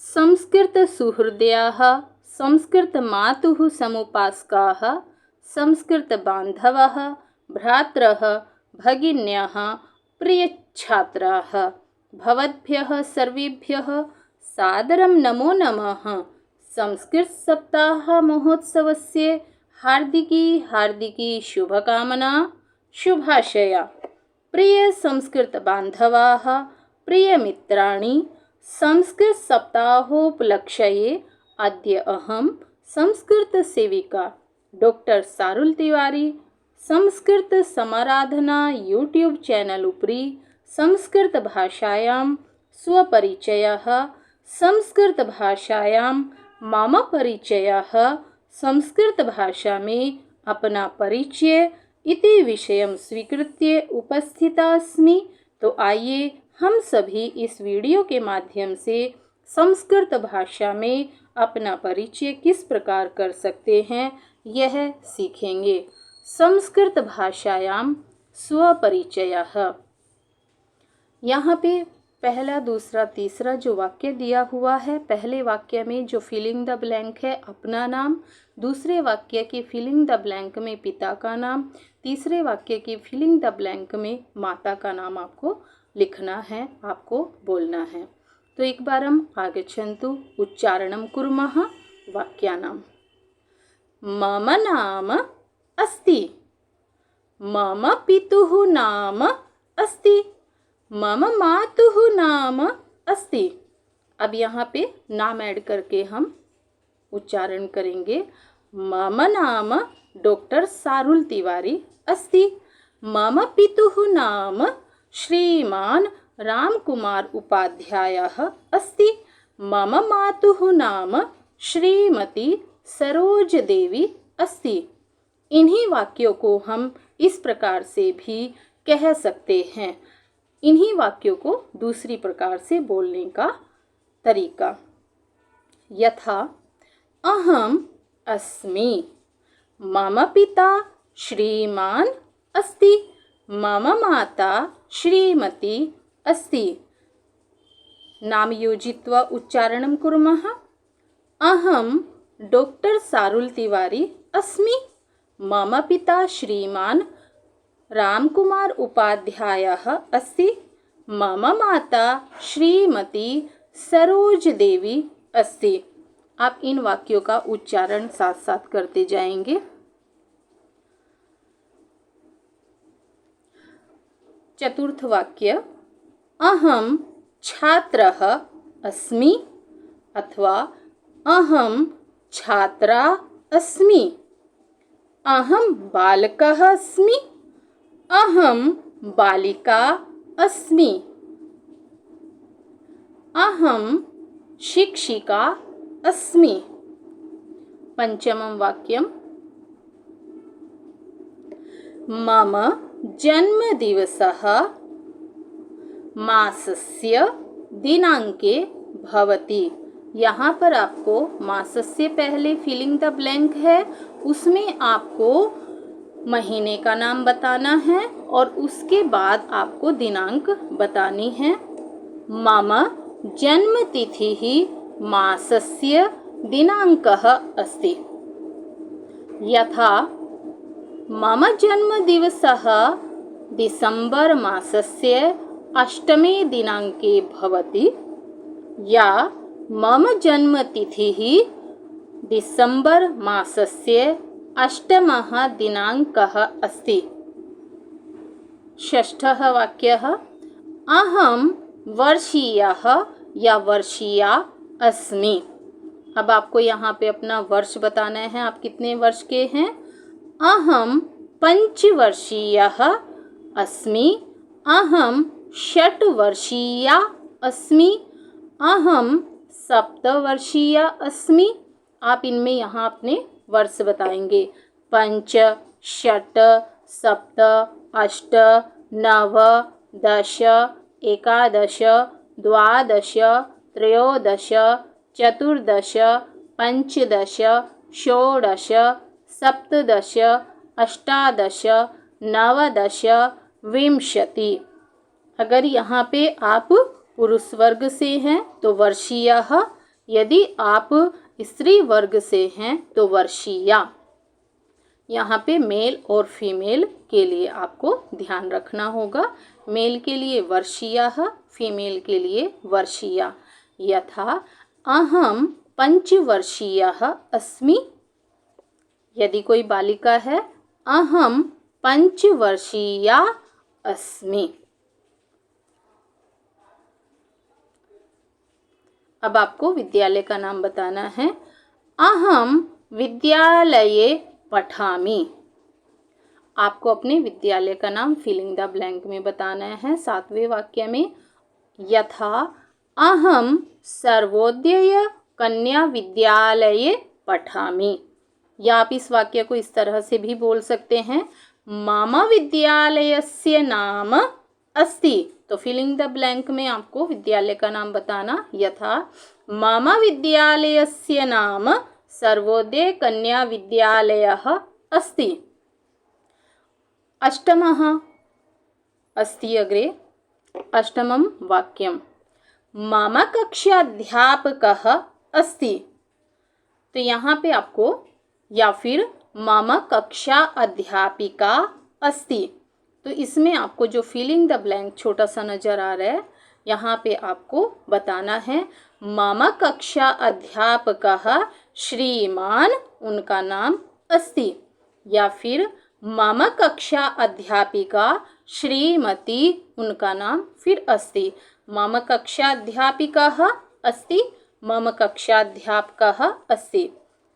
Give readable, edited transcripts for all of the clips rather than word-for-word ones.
संस्कृतसुहृदयाः, संस्कृतमातुः समुपासकाः, संस्कृतबान्धवाः, भ्रातरः, भगिन्यः, प्रियछात्राः, भवद्भ्यः सर्वेभ्यः सादरं नमो नमः। संस्कृतसप्ताहमहोत्सवस्य हार्दिकी शुभकामना, शुभाशया। प्रिय संस्कृतबान्धवाः, प्रियमित्राणि, संस्कृतसप्ताहोपलक्ष्ये अद्य अहं संस्कृतसेविका डॉक्टर सारुल तिवारी संस्कृतसमाराधना यूट्यूब चैनल उपरि संस्कृतभाषायां स्वपरिचयः, संस्कृतभाषायां मम परिचयः, संस्कृतभाषा में अपना परिचय इति विषयं स्वीकृत्य उपस्थिता अस्मि। तो आइए हम सभी इस वीडियो के माध्यम से संस्कृत भाषा में अपना परिचय किस प्रकार कर सकते हैं यह सीखेंगे। संस्कृत भाषायां स्वपरिचयः। यहाँ पे पहला, दूसरा, तीसरा जो वाक्य दिया हुआ है, पहले वाक्य में जो फिलिंग द ब्लैंक है अपना नाम, दूसरे वाक्य के फिलिंग द ब्लैंक में पिता का नाम, तीसरे वाक्य की फिलिंग द ब्लैंक में माता का नाम आपको लिखना है, आपको बोलना है। तो एक बार हम आगच्छन्तु उच्चारणं कुर्मः वाक्यानां। मम नाम अस्ति, मम पितुः नाम अस्ति, मम मातुः नाम अस्ति। अब यहाँ पे नाम ऐड करके हम उच्चारण करेंगे। मम नाम डॉक्टर सारुल तिवारी अस्ति, मम पितुः नाम श्रीमान रामकुमार उपाध्यायः अस्ति, मम मातुः नाम श्रीमती सरोज देवी अस्ति। इन्हीं वाक्यों को हम इस प्रकार से भी कह सकते हैं। इन्हीं वाक्यों को दूसरी प्रकार से बोलने का तरीका, यथा अहम अस्मि, मम पिता श्रीमान अस्ति, मम माता श्रीमती अस्ति। नाम योजित्वा उच्चारणं कुर्मः। अहम डॉक्टर सारुल तिवारी अस्मि, मम पिता श्रीमान रामकुमार उपाध्यायः अस्ति, मम माता श्रीमती सरोज देवी अस्ति। आप इन वाक्यों का उच्चारण साथ साथ करते जाएंगे। चतुर्थ वाक्य, अहम छात्रः अस्मि अथवा अहम छात्रा अस्मि, अहम बालकः अस्मि, अहम बालिका अस्मि, अहम शिक्षिका अस्मि। पंचमं वाक्यं, मम जन्मदिवसः मासस्य दिनांके भवति। यहाँ पर आपको मासस्य पहले फिलिंग द ब्लैंक है, उसमें आपको महीने का नाम बताना है और उसके बाद आपको दिनांक बतानी है। मम जन्मतिथिः मासस्य दिनांकः अस्ति। यथा मम जन्मदिवसः डिसेम्बर मासस्य 8मे दिनांके भवति, या मम जन्मतिथिः डिसेम्बर मासस्य 8मः दिनांकः अस्ति। षष्ठः वाक्यः, अहं वर्षीयः या वर्षीया अस्मि। अब आपको यहाँ पे अपना वर्ष बताना है, आप कितने वर्ष के हैं। अहम 5 वर्षीयः अस्मि, अहम 6 वर्षीया अस्मि, अहम 7 वर्षीया अस्मि। आप इनमें यहाँ अपने वर्ष बताएंगे। 5, 6, 7, 8, 9, 10, 11, 12, 13, 14, 15, 16, 17, 18, 19, 20। अगर यहाँ पे आप पुरुष वर्ग से हैं तो वर्षीयः यदि आप स्त्री वर्ग से हैं तो वर्षीया। यहाँ पे मेल और फीमेल के लिए आपको ध्यान रखना होगा। मेल के लिए वर्षीयः, फीमेल के लिए वर्षीया। यथा अहम पंचवर्षीयः अस्मि। यदि कोई बालिका है, अहम पंचवर्षीया अस्मि। अब आपको विद्यालय का नाम बताना है। अहम विद्यालये पठामि। आपको अपने विद्यालय का नाम फिलिंग द ब्लैंक में बताना है 7वें वाक्य में। यथा अहम सर्वोदय कन्या विद्यालये पठामि। या आप इस वाक्य को इस तरह से भी बोल सकते हैं, मम विद्यालयस्य नाम अस्ति। तो फिलिंग द ब्लैंक में आपको विद्यालय का नाम बताना। यथा मम विद्यालयस्य नाम सर्वोदय कन्या विद्यालयः अस्ति। अष्टमः अस्ति अग्रे। अष्टमं वाक्यं मम कक्षाध्यापकः अस्ति। तो यहाँ पे आपको या फिर मम कक्षा अध्यापिका अस्ति। तो इसमें आपको जो फिलिंग द ब्लैंक छोटा सा नजर आ रहा है, यहाँ पे आपको बताना है मम कक्षा अध्यापकः श्रीमान, उनका नाम अस्ति। या फिर मम कक्षा अध्यापिका श्रीमती, उनका नाम फिर अस्ति। मम कक्षा अध्यापिकः अस्ति, मम कक्षा अध्यापकः अस्ति।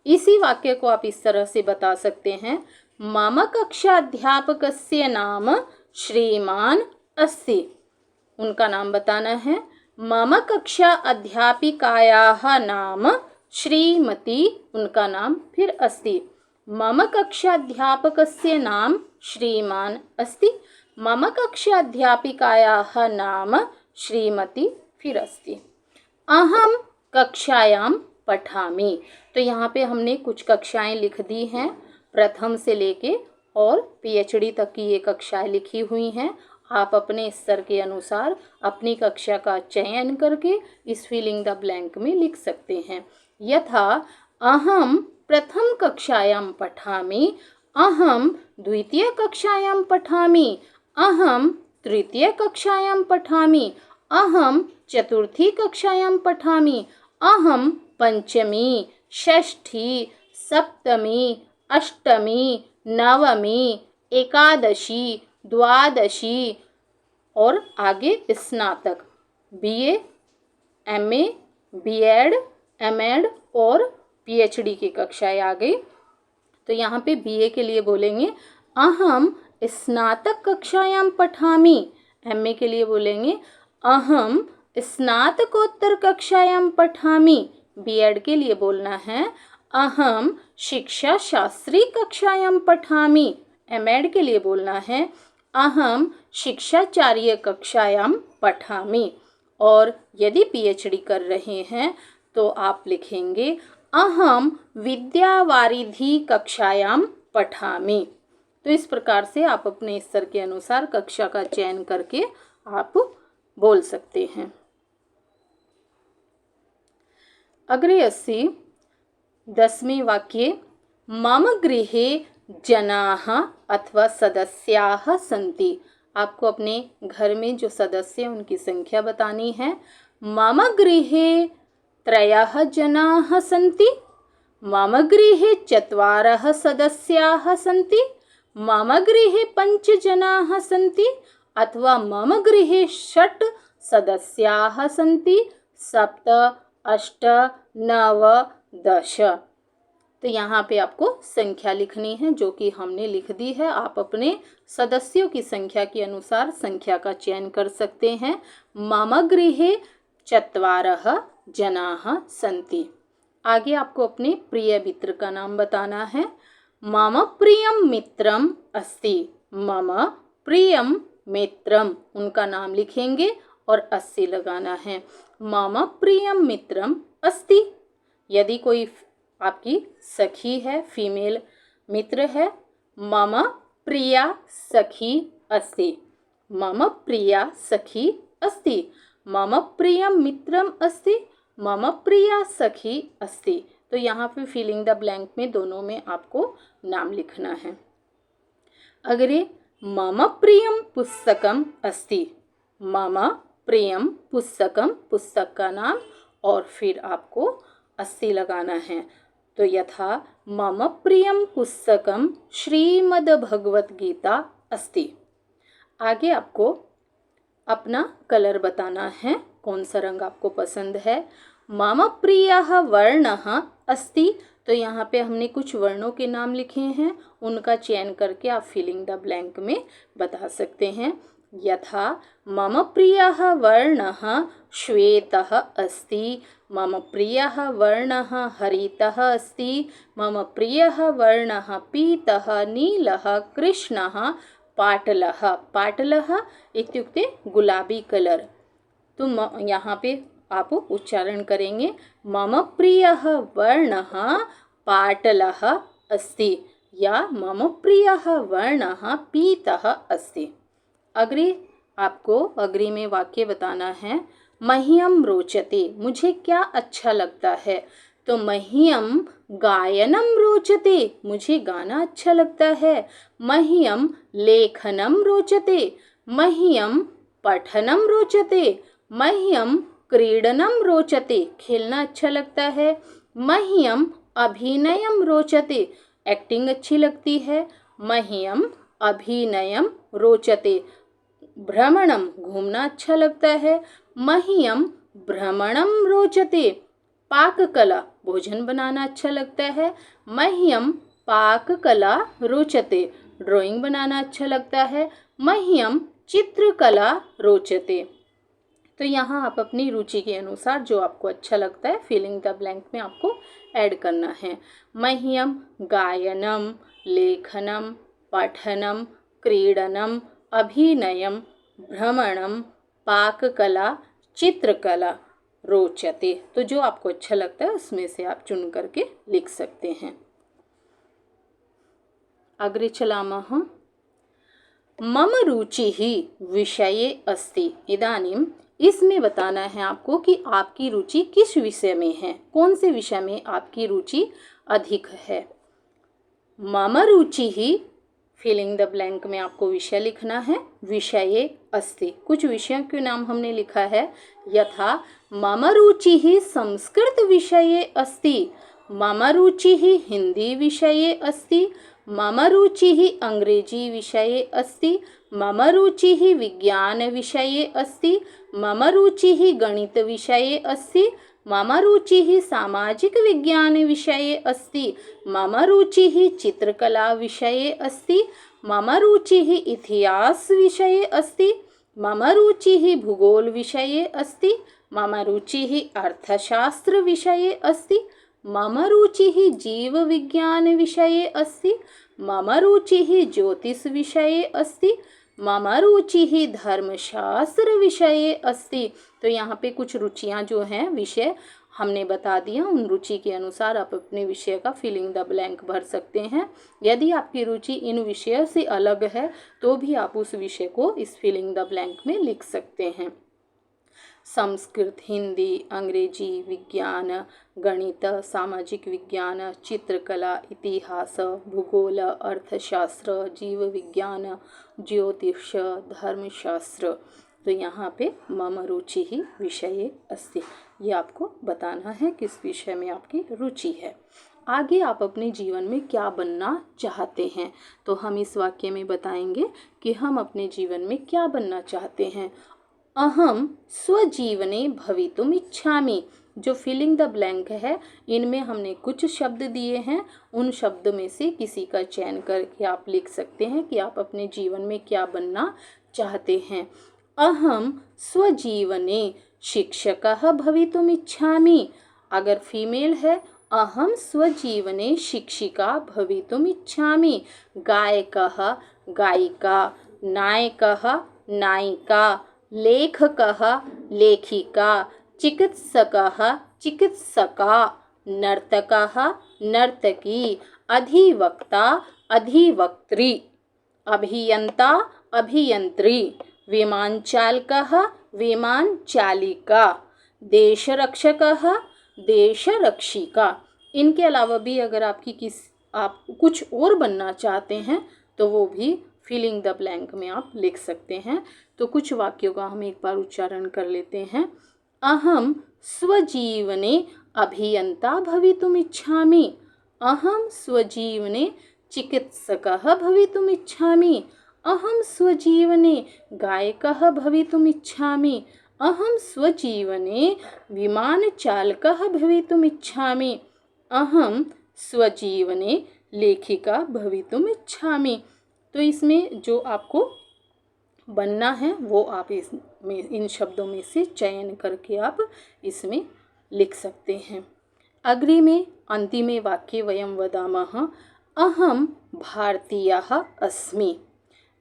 इसी वाक्य को आप इस तरह से बता सकते हैं, मम कक्षा अध्यापकस्य नाम श्रीमान अस्ति। उनका नाम बताना है। मम कक्षा अध्यापिकायाः नाम श्रीमती, उनका नाम फिर अस्ति। मम कक्षा अध्यापकस्य नाम श्रीमान अस्ति। मम कक्षा अध्यापिकायाः नाम श्रीमती फिर अस्ति। अहम कक्षायां पठामि। तो यहाँ पे हमने कुछ कक्षाएं लिख दी हैं, प्रथम से लेके और पीएचडी तक की ये कक्षाएं लिखी हुई हैं। आप अपने स्तर के अनुसार अपनी कक्षा का चयन करके इस फिलिंग द ब्लैंक में लिख सकते हैं। यथा अहम प्रथम कक्षायां पठामि, अहम द्वितीय कक्षायां पठामि, अहम तृतीय कक्षायां पठामि, अहम चतुर्थी कक्षायां पठामि, अहम पंचमी, षष्ठी, सप्तमी, अष्टमी, नवमी, एकादशी, द्वादशी और आगे स्नातक, बीए, एमए, बीएड, एमएड और पीएचडी की कक्षाएं आ गई। तो यहाँ पे बीए के लिए बोलेंगे अहम स्नातक कक्षायां पठामि। एमए के लिए बोलेंगे अहम स्नातकोत्तर कक्षायां पठामि। बीएड के लिए बोलना है अहम शिक्षा शास्त्री कक्षायां पठामि। एमएड के लिए बोलना है अहम शिक्षाचार्य कक्षायां पठामि। और यदि पीएचडी कर रहे हैं तो आप लिखेंगे अहम विद्यावारिधि कक्षायां पठामि। तो इस प्रकार से आप अपने स्तर के अनुसार कक्षा का चयन करके आप बोल सकते हैं। अग्रे अस्ति 10वें वाक्ये मम गृहे जनाः अथवा सदस्याः सन्ति। आपको अपने घर में जो सदस्य हैं उनकी संख्या बतानी है। मम गृहे 3 जनाः सन्ति, मम गृहे 4 सदस्याः सन्ति, मम गृहे 5 जनाः सन्ति अथवा मम गृहे 6 सदस्याः सन्ति, 7, 8, 9, 10। तो यहाँ पे आपको संख्या लिखनी है जो कि हमने लिख दी है। आप अपने सदस्यों की संख्या के अनुसार संख्या का चयन कर सकते हैं। मम गृहे 4 जनाः सन्ति। आगे आपको अपने प्रिय मित्र का नाम बताना है। मम प्रियं मित्रम् अस्ति। मम प्रियं मित्रम, उनका नाम लिखेंगे और अस्ति लगाना है। मम प्रियं मित्रम अस्ति। यदि कोई आपकी सखी है, फीमेल मित्र है, मम प्रिया सखी अस्ति। मम प्रिया सखी अस्ति। मम प्रियं मित्रम अस्ति। मम प्रिया सखी अस्ति। तो यहाँ पे फिलिंग द ब्लैंक में दोनों में आपको नाम लिखना है। अग्रे मम प्रियम पुस्तकम अस्ति। मम प्रियम पुस्तकम, पुस्तक का नाम और फिर आपको अस्ति लगाना है। तो यथा मम प्रियम पुस्तकम श्रीमद् भगवत गीता अस्ति। आगे आपको अपना कलर बताना है, कौन सा रंग आपको पसंद है। मम प्रियः वर्णः अस्ति। तो यहाँ पे हमने कुछ वर्णों के नाम लिखे हैं, उनका चयन करके आप फिलिंग द ब्लैंक में बता सकते हैं। यथा मम प्रियः वर्णः श्वेतः अस्ति। मम प्रियः वर्णः हरितः अस्ति। मम प्रियः वर्णः पीतः नीलः कृष्णः पाटलः। पाटलः इत्युक्ते गुलाबी कलर। तो यहाँ पे आप उच्चारण करेंगे मम प्रियः वर्णः पाटलः अस्ति या मम प्रियः वर्णः पीतः अस्ति। अग्रे में वाक्य बताना है। मह्यम रोचते, मुझे क्या अच्छा लगता है। तो मह्यम गायनम रोचते, मुझे गाना अच्छा लगता है। मह्यम लेखनम रोचते, मह्यम पठनम रोचते। मह्यम क्रीडनम रोचते, खेलना अच्छा लगता है। मह्यम अभिनयम रोचते, एक्टिंग अच्छी लगती है। मह्यम अभिनयम रोचते, भ्रमणम घूमना अच्छा लगता है। मह्यम भ्रमणम रोचते, पाककला भोजन बनाना अच्छा लगता है। मह्यम पाककला रोचते, ड्राइंग बनाना अच्छा लगता है। मह्यम चित्रकला रोचते। तो यहाँ आप अपनी रुचि के अनुसार जो आपको अच्छा लगता है फिलिंग द ब्लैंक में आपको ऐड करना है। मह्यम गायनम, लेखनम, पठनम, क्रीडनम, अभिनयम, भ्रमणम, पाककला, चित्रकला रोचते। तो जो आपको अच्छा लगता है उसमें से आप चुन करके लिख सकते हैं। अग्रे चलामः। मम रुचिः विषये अस्ति। इदानीम इसमें बताना है आपको कि आपकी रुचि किस विषय में है, कौन से विषय में आपकी रुचि अधिक है। मम रुचिः, फिलिंग द ब्लैंक में आपको विषय लिखना है। विषये अस्ति, कुछ विषयों के नाम हमने लिखा है। यथा मम रुचिः संस्कृत विषये अस्ति। मम रुचिः हिंदी विषये अस्ति। मम रुचिः अंग्रेजी विषये अस्ति। मम रुचिः विज्ञान विषये अस्ति। मम रुचिः गणित विषये अस्ति। मम रुचिः सामाजिक विज्ञान विषये अस्ति। मम रुचिः चित्रकला विषये अस्ति। मम रुचिः इतिहास विषये अस्ति। मम रुचिः भूगोल विषये अस्ति। मम रुचिः अर्थशास्त्र विषये अस्ति। मम रुचिः जीव विज्ञान विषये अस्ति। मम रुचिः ज्योतिष विषये अस्ति। मम रुचिः धर्मशास्त्र विषये अस्ति। तो यहाँ पे कुछ रुचियाँ जो हैं विषय हमने बता दिया, उन रुचि के अनुसार आप अपने विषय का फिलिंग द ब्लैंक भर सकते हैं। यदि आपकी रुचि इन विषयों से अलग है तो भी आप उस विषय को इस फिलिंग द ब्लैंक में लिख सकते हैं। संस्कृत, हिंदी, अंग्रेजी, विज्ञान, गणित, सामाजिक विज्ञान, चित्रकला, इतिहास, भूगोल, अर्थशास्त्र, जीव विज्ञान, ज्योतिष, धर्मशास्त्र। तो यहाँ पे मम रुचिः विषये अस्ति, ये आपको बताना है किस विषय में आपकी रुचि है। आगे आप अपने जीवन में क्या बनना चाहते हैं, तो हम इस वाक्य में बताएंगे कि हम अपने जीवन में क्या बनना चाहते हैं। अहम स्वजीवने भवितुम इच्छामि। जो फिलिंग द ब्लैंक है इनमें हमने कुछ शब्द दिए हैं, उन शब्द में से किसी का चयन करके आप लिख सकते हैं कि आप अपने जीवन में क्या बनना चाहते हैं। अहम स्वजीवने शिक्षकः भवितुम इच्छामि। अगर फीमेल है अहम स्वजीवने शिक्षिका भवितुम इच्छामि। गायकः गायिका, नायकः नायिका, लेखकः लेखिका, चिकित्सकः चिकित्सका, नर्तकः नर्तकी, अधिवक्ता अधिवक्त्री, अभियंता अभियंत्री, विमान चालकः विमान चालिका, देशरक्षकः, देशरक्षिका। इनके अलावा भी अगर आप कुछ और बनना चाहते हैं तो वो भी फिलिंग द ब्लैंक में आप लिख सकते हैं। तो कुछ वाक्यों का हम एक बार उच्चारण कर लेते हैं। अहम स्वजीवने अभियंता भवितुम् इच्छामि। अहम स्वजीवने चिकित्सकः भवितुम् इच्छामि। अहम स्वजीवने गायकः भवितुम् इच्छामि। अहम स्वजीवने विमानचालकः भवितुम् इच्छामि। अहम स्वजीवने लेखिका भवितुम् इच्छामि। तो इसमें जो आपको बनना है वो आप इसमें इन शब्दों में से चयन करके आप इसमें लिख सकते हैं। अग्रिमे अन्तिमे वाक्ये वयं वदामः अहम भारतीयः अस्मि।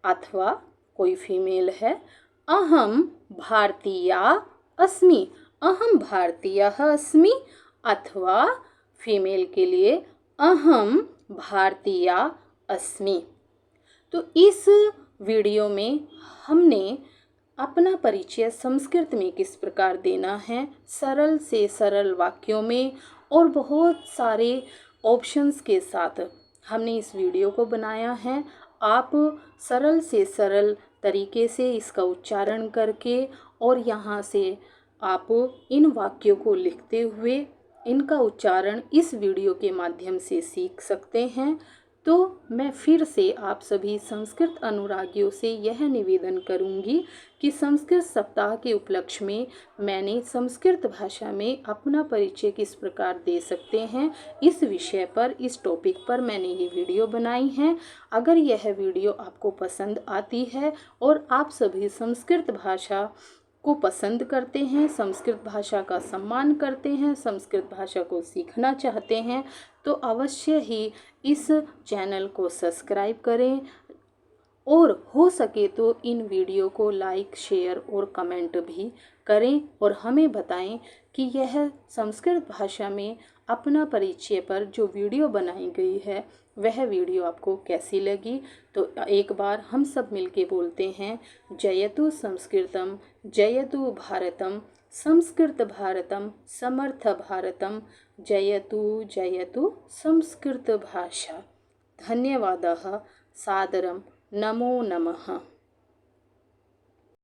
अथवा कोई फीमेल है, अहम भारतीया अस्मि, अहम भारतीयः अस्मि। अथवा फीमेल के लिए अहम भारतीया अस्मि। तो इस वीडियो में हमने अपना परिचय संस्कृत में किस प्रकार देना है, सरल से सरल वाक्यों में और बहुत सारे ऑप्शंस के साथ हमने इस वीडियो को बनाया है। आप सरल से सरल तरीके से इसका उच्चारण करके और यहाँ से आप इन वाक्यों को लिखते हुए इनका उच्चारण इस वीडियो के माध्यम से सीख सकते हैं। तो मैं फिर से आप सभी संस्कृत अनुरागियों से यह निवेदन करूंगी कि संस्कृत सप्ताह के उपलक्ष्य में मैंने संस्कृत भाषा में अपना परिचय किस प्रकार दे सकते हैं, इस विषय पर, इस टॉपिक पर मैंने ये वीडियो बनाई है। अगर यह वीडियो आपको पसंद आती है और आप सभी संस्कृत भाषा को पसंद करते हैं, संस्कृत भाषा का सम्मान करते हैं, संस्कृत भाषा को सीखना चाहते हैं, तो अवश्य ही इस चैनल को सब्सक्राइब करें और हो सके तो इन वीडियो को लाइक, शेयर और कमेंट भी करें और हमें बताएं कि यह संस्कृत भाषा में अपना परिचय पर जो वीडियो बनाई गई है वह वीडियो आपको कैसी लगी। तो एक बार हम सब मिलके बोलते हैं, जयतु संस्कृतम, जयतु भारतम, संस्कृत भारतम, समर्थ भारतम, जयतु जयतु संस्कृत भाषा। धन्यवादः। सादरं नमो नमः।